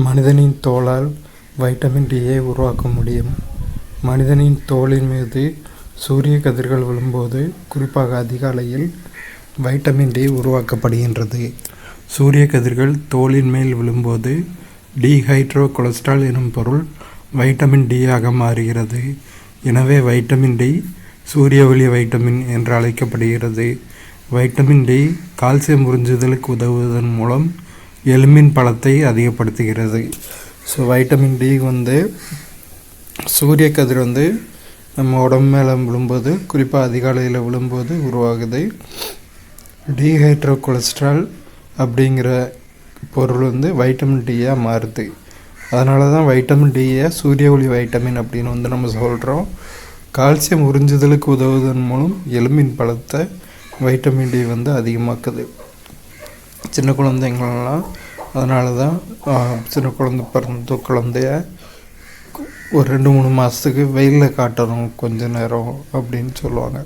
மனிதனின் தோலால் வைட்டமின் டியை உருவாக்க முடியும். மனிதனின் தோலின் மீது சூரிய கதிர்கள் விழும்போது, குறிப்பாக அதிகாலையில் வைட்டமின் டி உருவாக்கப்படுகின்றது. சூரிய கதிர்கள் தோலின் மேல் விழும்போது டீஹைட்ரோ கொலஸ்ட்ரால் எனும் பொருள் வைட்டமின் டியாக மாறுகிறது. எனவே வைட்டமின் டி சூரிய ஒளி வைட்டமின் என்று அழைக்கப்படுகிறது. வைட்டமின் டி கால்சியம் உறிஞ்சுதலுக்கு உதவுவதன் மூலம் எலும்பின் பலத்தை அதிகப்படுத்துகிறது. வைட்டமின் டி சூரிய கதிர் நம்ம உடம்பு மேலே விழும்போது, குறிப்பாக அதிகாலையில் விழும்போது உருவாகுது. டீஹைட்ரோ கொலஸ்ட்ரால் அப்படிங்கிற பொருள் வைட்டமின் டியாக மாறுது. அதனால தான் வைட்டமின் டியை சூரிய ஒளி வைட்டமின் அப்படின்னு நம்ம சொல்கிறோம். கால்சியம் உறிஞ்சுதலுக்கு உதவுவதன் மூலம் எலும்பின் பலத்தை வைட்டமின் டி அதிகமாக்குது. சின்ன குழந்தைங்களெலாம் அதனால தான் சின்ன பிறந்த குழந்தைய ஒரு 2-3 மாதத்துக்கு வெயிலில் காட்டணும் கொஞ்ச நேரம் அப்படின்னு சொல்லுவாங்க.